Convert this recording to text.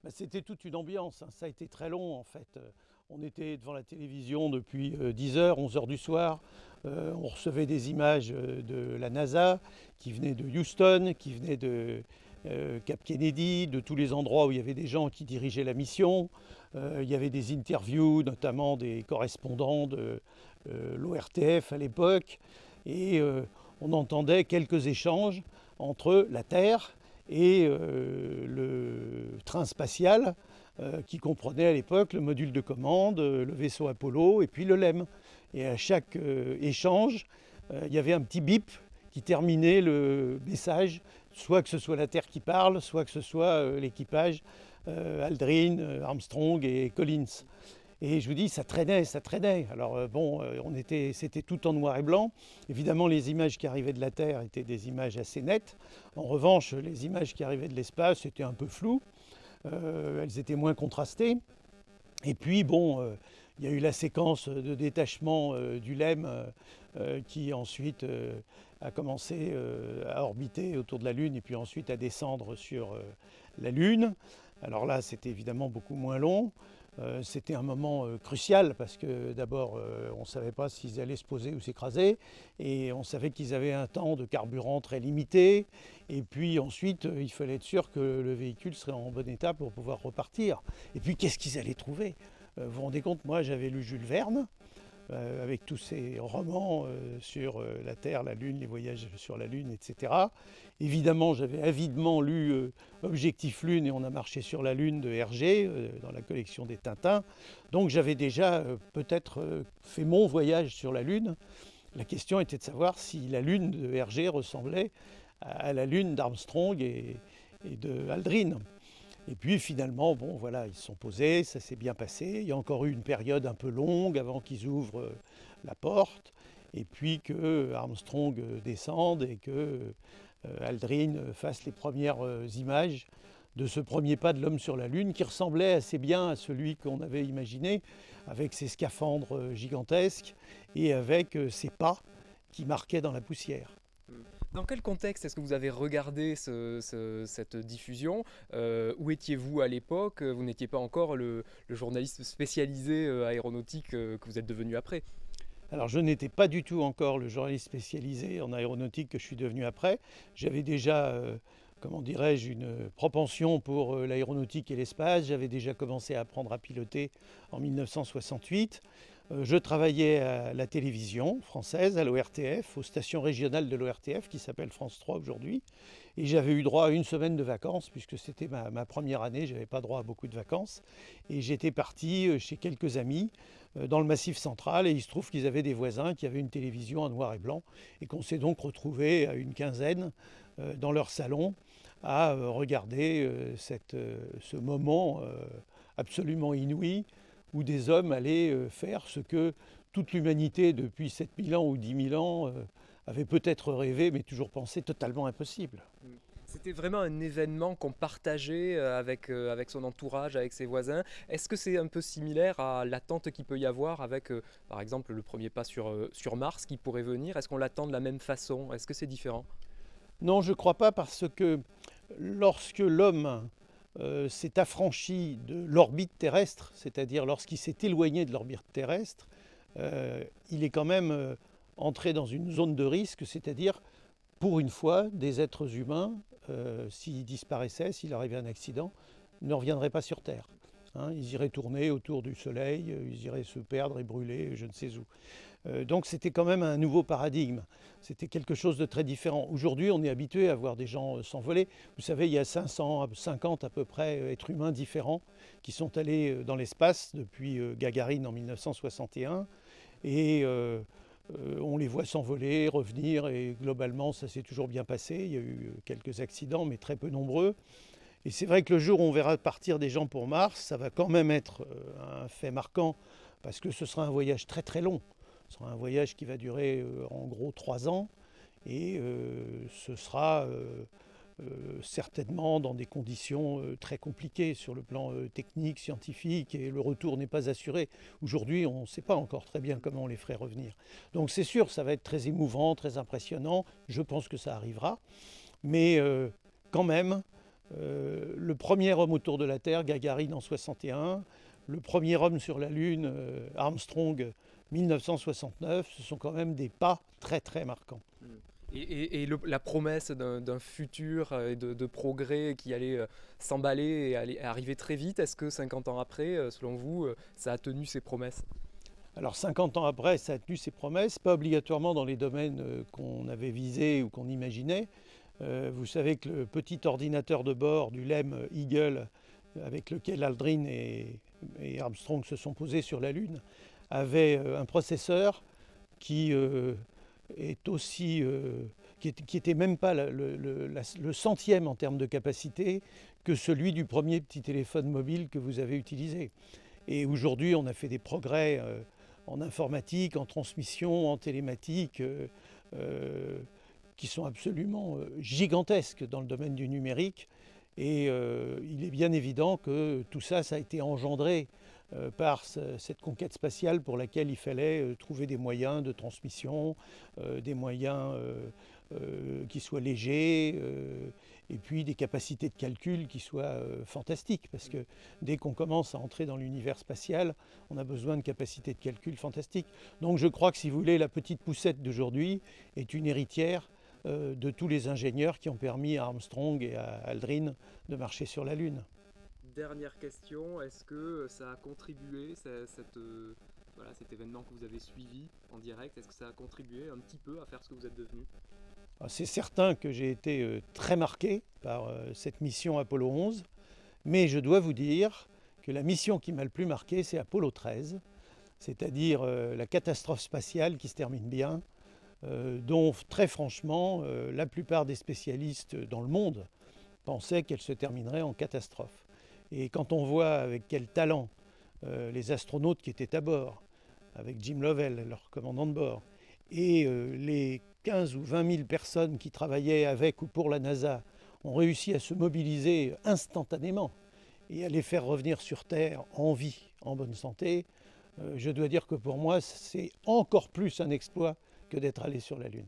Bah, c'était toute une ambiance, hein. Ça a été très long en fait. On était devant la télévision depuis 10 heures, 11 heures du soir. On recevait des images de la NASA qui venaient de Houston, qui venaient de Cap Kennedy, de tous les endroits où il y avait des gens qui dirigeaient la mission. Il y avait des interviews, notamment des correspondants de l'ORTF à l'époque. Et on entendait quelques échanges entre la Terre et le train spatial qui comprenait à l'époque le module de commande, le vaisseau Apollo et puis le LEM. Et à chaque échange, il y avait un petit bip qui terminait le message, soit que ce soit la Terre qui parle, soit que ce soit l'équipage, Aldrin, Armstrong et Collins. Et je vous dis, ça traînait, ça traînait. Alors c'était tout en noir et blanc. Évidemment, les images qui arrivaient de la Terre étaient des images assez nettes. En revanche, les images qui arrivaient de l'espace étaient un peu floues. Elles étaient moins contrastées. Et puis, il y a eu la séquence de détachement du LEM qui ensuite a commencé à orbiter autour de la Lune et puis ensuite à descendre sur la Lune. Alors là, c'était évidemment beaucoup moins long. C'était un moment crucial parce que d'abord, on ne savait pas s'ils allaient se poser ou s'écraser et on savait qu'ils avaient un temps de carburant très limité. Et puis ensuite, il fallait être sûr que le véhicule serait en bon état pour pouvoir repartir. Et puis, qu'est-ce qu'ils allaient trouver? Vous vous rendez compte, moi j'avais lu Jules Verne, avec tous ces romans sur la Terre, la Lune, les voyages sur la Lune, etc. Évidemment, j'avais avidement lu Objectif Lune et on a marché sur la Lune de Hergé, dans la collection des Tintins. Donc j'avais déjà peut-être fait mon voyage sur la Lune. La question était de savoir si la Lune de Hergé ressemblait à la Lune d'Armstrong et de Aldrin. Et puis finalement, ils se sont posés, ça s'est bien passé. Il y a encore eu une période un peu longue avant qu'ils ouvrent la porte, et puis que Armstrong descende et que Aldrin fasse les premières images de ce premier pas de l'homme sur la Lune, qui ressemblait assez bien à celui qu'on avait imaginé, avec ses scaphandres gigantesques et avec ses pas qui marquaient dans la poussière. Dans quel contexte est-ce que vous avez regardé cette diffusion? Où étiez-vous à l'époque? Vous n'étiez pas encore le journaliste spécialisé aéronautique que vous êtes devenu après. Alors je n'étais pas du tout encore le journaliste spécialisé en aéronautique que je suis devenu après. J'avais déjà, comment dirais-je, une propension pour l'aéronautique et l'espace. J'avais déjà commencé à apprendre à piloter en 1968. Je travaillais à la télévision française, à l'ORTF, aux stations régionales de l'ORTF qui s'appelle France 3 aujourd'hui. Et j'avais eu droit à une semaine de vacances puisque c'était ma première année, je n'avais pas droit à beaucoup de vacances. Et j'étais parti chez quelques amis dans le Massif central et il se trouve qu'ils avaient des voisins qui avaient une télévision en noir et blanc et qu'on s'est donc retrouvé à une quinzaine dans leur salon à regarder ce moment absolument inouï où des hommes allaient faire ce que toute l'humanité depuis 7000 ans ou 10 000 ans avait peut-être rêvé mais toujours pensé totalement impossible. C'était vraiment un événement qu'on partageait avec son entourage, avec ses voisins. Est-ce que c'est un peu similaire à l'attente qu'il peut y avoir avec, par exemple, le premier pas sur Mars qui pourrait venir? Est-ce qu'on l'attend de la même façon? Est-ce que c'est différent? Non, je ne crois pas parce que lorsque l'homme s'est affranchi de l'orbite terrestre, c'est-à-dire lorsqu'il s'est éloigné de l'orbite terrestre, il est quand même entré dans une zone de risque, c'est-à-dire pour une fois, des êtres humains, s'ils disparaissaient, s'il arrivait un accident, ne reviendraient pas sur Terre. Hein, ils iraient tourner autour du Soleil, ils iraient se perdre et brûler je ne sais où. Donc c'était quand même un nouveau paradigme. C'était quelque chose de très différent. Aujourd'hui, on est habitué à voir des gens s'envoler. Vous savez, il y a 550 à peu près êtres humains différents qui sont allés dans l'espace depuis Gagarine en 1961. Et on les voit s'envoler, revenir, et globalement, ça s'est toujours bien passé. Il y a eu quelques accidents, mais très peu nombreux. Et c'est vrai que le jour où on verra partir des gens pour Mars, ça va quand même être un fait marquant, parce que ce sera un voyage très très long. Ce sera un voyage qui va durer en gros 3 ans, et ce sera certainement dans des conditions très compliquées sur le plan technique, scientifique, et le retour n'est pas assuré. Aujourd'hui, on ne sait pas encore très bien comment on les ferait revenir. Donc c'est sûr, ça va être très émouvant, très impressionnant, je pense que ça arrivera, mais quand même, Le premier homme autour de la Terre, Gagarine en 61, le premier homme sur la Lune, Armstrong 1969, ce sont quand même des pas très très marquants. La promesse d'un futur et de progrès qui allait s'emballer et arriver très vite, est-ce que 50 ans après, selon vous, ça a tenu ses promesses? Alors 50 ans après, ça a tenu ses promesses, pas obligatoirement dans les domaines qu'on avait visés ou qu'on imaginait. Vous savez que le petit ordinateur de bord du LEM Eagle, avec lequel Aldrin et Armstrong se sont posés sur la Lune, avait un processeur qui est aussi, qui était même pas le centième en termes de capacité que celui du premier petit téléphone mobile que vous avez utilisé. Et aujourd'hui, on a fait des progrès en informatique, en transmission, en télématique, qui sont absolument gigantesques dans le domaine du numérique. Et il est bien évident que tout ça, ça a été engendré par cette conquête spatiale pour laquelle il fallait trouver des moyens de transmission, des moyens qui soient légers, et puis des capacités de calcul qui soient fantastiques. Parce que dès qu'on commence à entrer dans l'univers spatial, on a besoin de capacités de calcul fantastiques. Donc je crois que, si vous voulez, la petite poussette d'aujourd'hui est une héritière de tous les ingénieurs qui ont permis à Armstrong et à Aldrin de marcher sur la Lune. Dernière question, est-ce que ça a contribué, cet événement que vous avez suivi en direct, est-ce que ça a contribué un petit peu à faire ce que vous êtes devenu? C'est certain que j'ai été très marqué par cette mission Apollo 11, mais je dois vous dire que la mission qui m'a le plus marqué, c'est Apollo 13, c'est-à-dire la catastrophe spatiale qui se termine bien, dont très franchement la plupart des spécialistes dans le monde pensaient qu'elle se terminerait en catastrophe. Et quand on voit avec quel talent les astronautes qui étaient à bord, avec Jim Lovell, leur commandant de bord, et les 15 ou 20 000 personnes qui travaillaient avec ou pour la NASA ont réussi à se mobiliser instantanément et à les faire revenir sur Terre en vie, en bonne santé, je dois dire que pour moi, c'est encore plus un exploit que d'être allé sur la Lune.